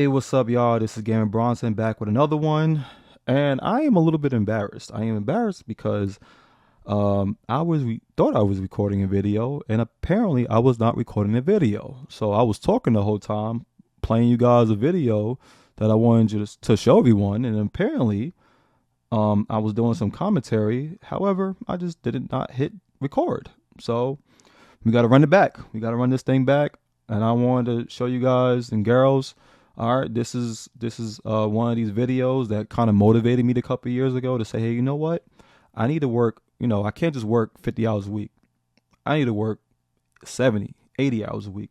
Hey, what's up, y'all? This is Gavin Bronson back with another one, and I am a little bit embarrassed. I am embarrassed because thought I was recording a video, and apparently I was not recording a video. So I was talking the whole time, playing you guys a video that I wanted you to show everyone, and apparently I was doing some commentary. However, I just did not hit record. So we got to run it back. We got to run this thing back, and I wanted to show you guys and girls. All right, this is one of these videos that kind of motivated me a couple of years ago to say, hey, you know what? I need to work. I can't just work 50 hours a week. I need to work 70, 80 hours a week.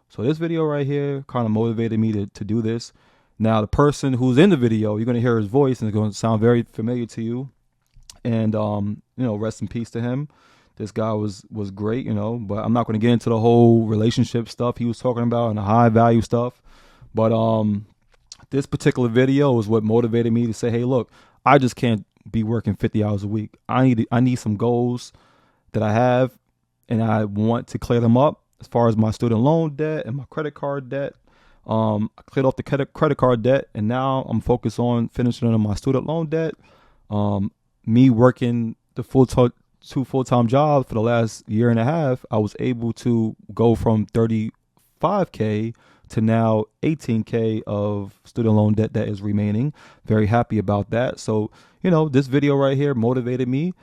So this video right here kind of motivated me to do this. Now, the person who's in the video, you're going to hear his voice and it's going to sound very familiar to you. And rest in peace to him. This guy was great, but I'm not going to get into the whole relationship stuff he was talking about and the high value stuff. But this particular video is what motivated me to say, hey, look, I just can't be working 50 hours a week. I need some goals that I have, and I want to clear them up as far as my student loan debt and my credit card debt. I cleared off the credit card debt, and now I'm focused on finishing on my student loan debt. Me working the two full-time jobs for the last year and a half, I was able to go from 35K to now 18K of student loan debt that is remaining. Very happy about that. So, this video right here motivated me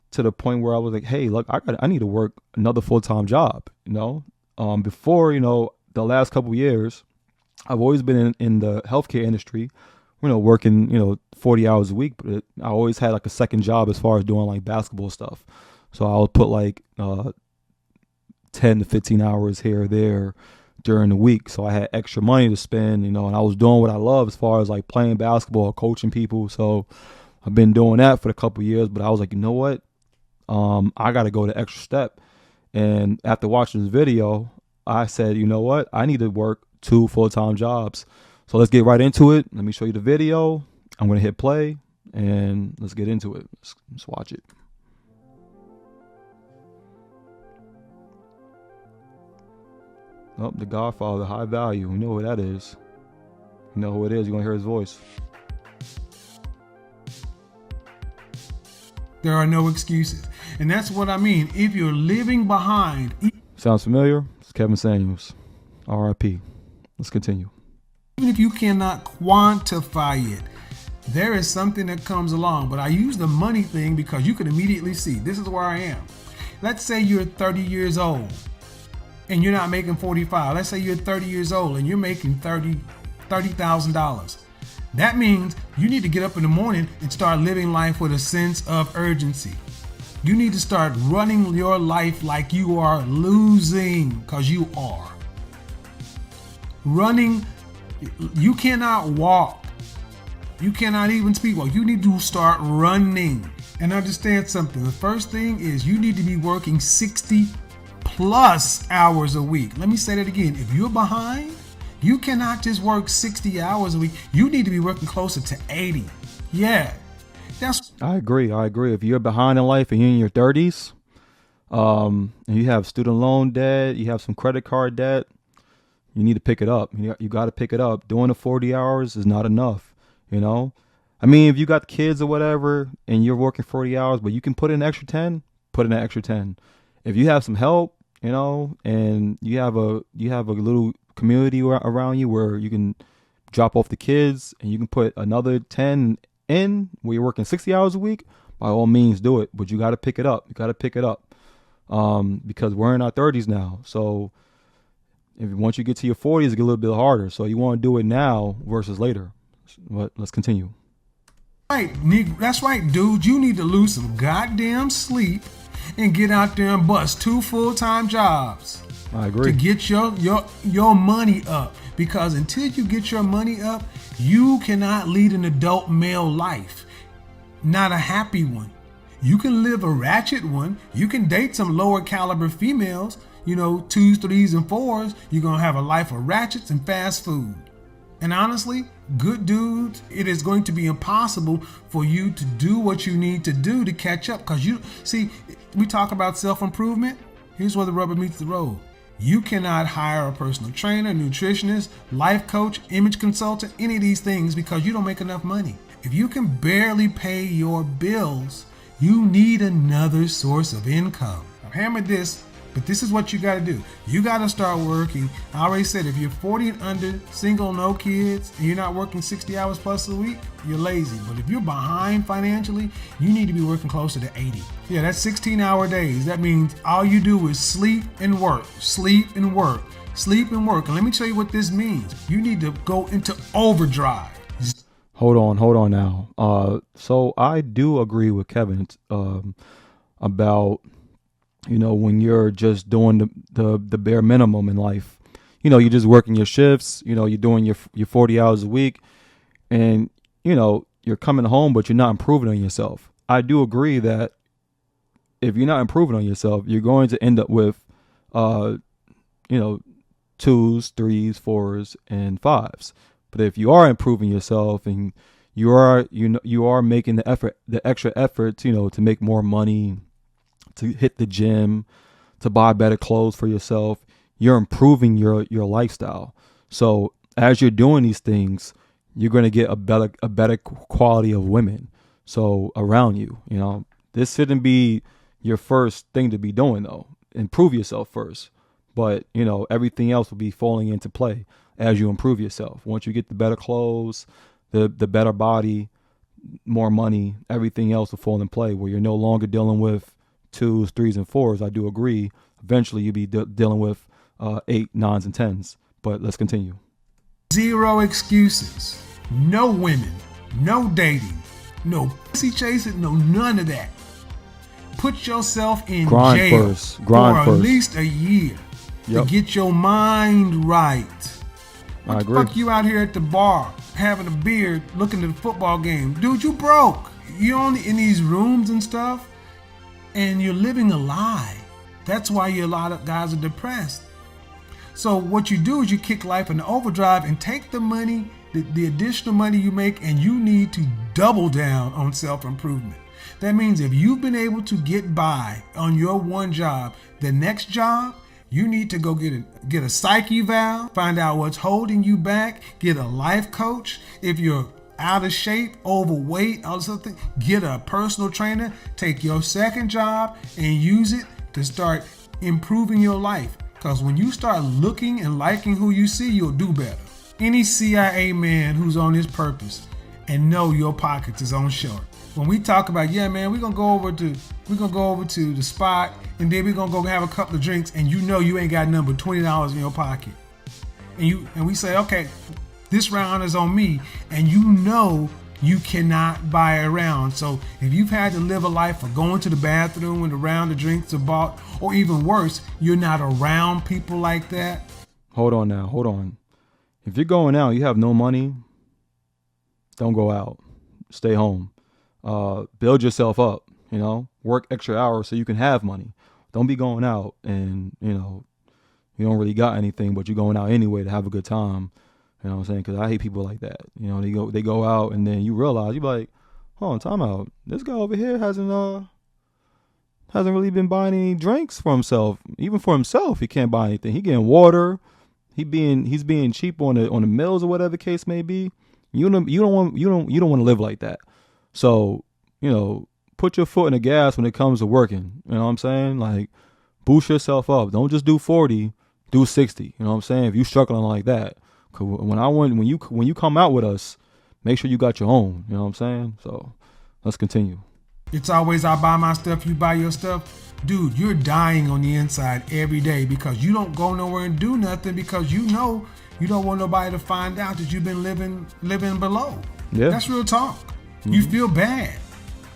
to the point where I was like, hey, look, I need to work another full-time job. Before, the last couple of years, I've always been in the healthcare industry, working, 40 hours a week, but I always had like a second job as far as doing like basketball stuff. So I would put like 10 to 15 hours here or there during the week. So I had extra money to spend, and I was doing what I love as far as like playing basketball, coaching people. So I've been doing that for a couple of years, but I was like, you know what? I got to go the extra step. And after watching this video, I said, you know what? I need to work two full-time jobs. So let's get right into it. Let me show you the video. I'm going to hit play and let's get into it. Let's watch it. Oh, the Godfather, high value. We know who that is. You know who it is. You're going to hear his voice. There are no excuses. And that's what I mean. If you're living behind. Sounds familiar? It's Kevin Samuels. RIP. Let's continue. Even if you cannot quantify it, there is something that comes along. But I use the money thing because you can immediately see. This is where I am. Let's say you're 30 years old and you're not making 45. Let's say you're 30 years old and you're making $30,000. That means you need to get up in the morning and start living life with a sense of urgency. You need to start running your life like you are losing, because you are. Running, you cannot walk. You cannot even speak well. You need to start running. And understand something. The first thing is you need to be working 60 plus hours a week. Let me say that again. If you're behind, you cannot just work 60 hours a week. You need to be working closer to 80. Yeah. I agree. If you're behind in life and you're in your 30s, and you have student loan debt, you have some credit card debt, you need to pick it up. You got to pick it up. Doing the 40 hours is not enough. I mean, if you got kids or whatever and you're working 40 hours, but you can put in an extra 10, put in an extra 10. If you have some help, and you have a little community around you where you can drop off the kids and you can put another 10 in where you're working 60 hours a week, by all means do it. But you got to pick it up. Because we're in our 30s now. So once you get to your 40s, it get a little bit harder. So you want to do it now versus later. But let's continue. Right, that's right, dude. You need to lose some goddamn sleep and get out there and bust two full-time jobs. I agree. To get your money up. Because until you get your money up, you cannot lead an adult male life. Not a happy one. You can live a ratchet one. You can date some lower caliber females, 2s, 3s, and 4s. You're going to have a life of ratchets and fast food. And honestly, good dudes, it is going to be impossible for you to do what you need to do to catch up. Because we talk about self-improvement. Here's where the rubber meets the road. You cannot hire a personal trainer, nutritionist, life coach, image consultant, any of these things because you don't make enough money. If you can barely pay your bills, you need another source of income. I've hammered this, but this is what you got to do. You got to start working. I already said, if you're 40 and under, single, no kids, and you're not working 60 hours plus a week, you're lazy. But if you're behind financially, you need to be working closer to 80. Yeah, that's 16-hour days. That means all you do is sleep and work, sleep and work, sleep and work. And let me tell you what this means. You need to go into overdrive. Hold on now. So I do agree with Kevin about, when you're just doing the bare minimum in life. You're just working your shifts, you're doing your 40 hours a week, and, you're coming home, but you're not improving on yourself. I do agree that if you're not improving on yourself, you're going to end up with, 2s, 3s, 4s, and 5s. But if you are improving yourself and you are making the extra effort, to make more money, to hit the gym, to buy better clothes for yourself, you're improving your lifestyle. So as you're doing these things, you're going to get a better quality of women. So around you, this shouldn't be your first thing to be doing though. Improve yourself first. But, everything else will be falling into play as you improve yourself. Once you get the better clothes, the better body, more money, everything else will fall in play where you're no longer dealing with 2s, 3s, and 4s. I do agree. Eventually, you'll be dealing with 8, 9s, and 10s. But let's continue. 0 excuses. No women. No dating. No pussy chasing. No none of that. Put yourself in jail for at least a year to get your mind right. What the fuck you out here at the bar having a beer looking at the football game? Dude, you broke. You're only in these rooms and stuff and you're living a lie. That's why a lot of guys are depressed. So what you do is you kick life into overdrive and take the money, the additional money you make, and you need to double down on self-improvement. That means if you've been able to get by on your one job, the next job, you need to go get a psych eval, find out what's holding you back, get a life coach. If you're out of shape, overweight, or something, get a personal trainer, take your second job and use it to start improving your life. Because when you start looking and liking who you see, you'll do better. Any CIA man who's on his purpose and know your pockets is on short. When we talk about, yeah, man, we're gonna go over to the spot and then we're gonna go have a couple of drinks, and you ain't got nothing but $20 in your pocket. And we say, okay, this round is on me, and you cannot buy a round. So if you've had to live a life of going to the bathroom when the round of drinks are bought, or even worse, you're not around people like that. Hold on. If you're going out, you have no money, don't go out. Stay home. Build yourself up, work extra hours so you can have money. Don't be going out and, you don't really got anything, but you're going out anyway to have a good time. You know what I'm saying? Because I hate people like that. They go out and then you realize, you're like, hold on, time out. This guy over here hasn't really been buying any drinks for himself. Even for himself, he can't buy anything. He getting water. He's being cheap on the meals or whatever the case may be. You don't want to live like that. So, put your foot in the gas when it comes to working. You know what I'm saying? Like, boost yourself up. Don't just do 40, do 60. You know what I'm saying? If you're struggling like that. Cause when you come out with us, make sure you got your own. You know what I'm saying? So, let's continue. It's always, I buy my stuff, you buy your stuff. Dude, you're dying on the inside every day because you don't go nowhere and do nothing because you don't want nobody to find out that you've been living below. Yeah. That's real talk. You feel bad.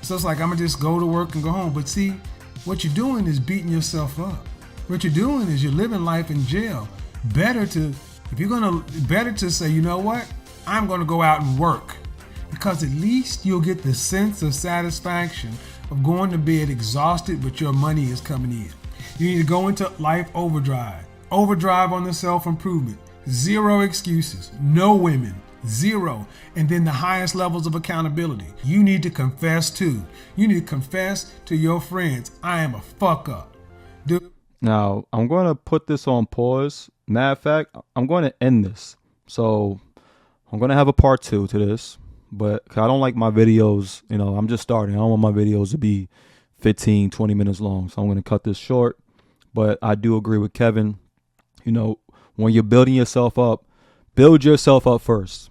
So it's like, I'm going to just go to work and go home. But see, what you're doing is beating yourself up. What you're doing is you're living life in jail. Better to say, you know what? I'm going to go out and work. Because at least you'll get the sense of satisfaction of going to bed exhausted, but your money is coming in. You need to go into life overdrive. Overdrive on the self-improvement. 0 excuses. No women. 0. And then the highest levels of accountability. You need to confess too. You need to confess to your friends, I am a fuck up. Dude. Now, I'm going to put this on pause. Matter of fact, I'm going to end this. So I'm going to have a part two to this, but 'cause I don't like my videos, I'm just starting. I don't want my videos to be 15, 20 minutes long. So I'm going to cut this short. But I do agree with Kevin. When you're building yourself up, build yourself up first.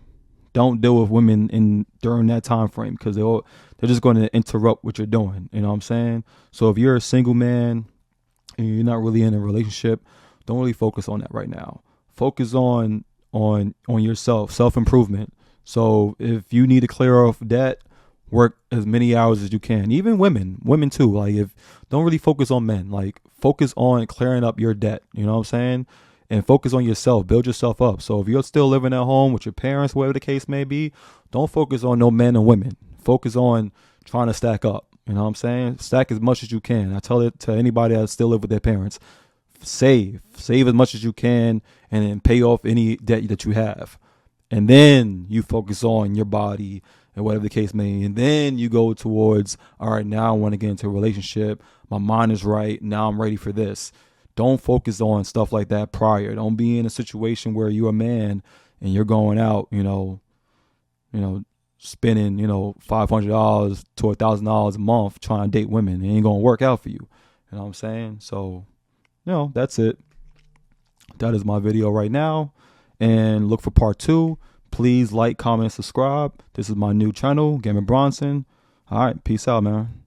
Don't deal with women during that time frame because they're just going to interrupt what you're doing. You know what I'm saying? So if you're a single man and you're not really in a relationship, don't really focus on that right now. Focus on yourself, self-improvement. So if you need to clear off debt, work as many hours as you can. Even women too. Like, if don't really focus on men. Like, focus on clearing up your debt. You know what I'm saying? And focus on yourself. Build yourself up. So if you're still living at home with your parents, whatever the case may be, don't focus on no men and women. Focus on trying to stack up. You know what I'm saying? Stack as much as you can. I tell it to anybody that still live with their parents. Save as much as you can, and then pay off any debt that you have. And then you focus on your body and whatever the case may be. And then you go towards, all right, now I want to get into a relationship. My mind is right. Now I'm ready for this. Don't focus on stuff like that prior. Don't be in a situation where you're a man and you're going out, spending, $500 to $1,000 a month trying to date women. It ain't going to work out for you. You know what I'm saying? So, that's it. That is my video right now. And look for part two. Please like, comment, subscribe. This is my new channel, Gamer Bronson. All right, peace out, man.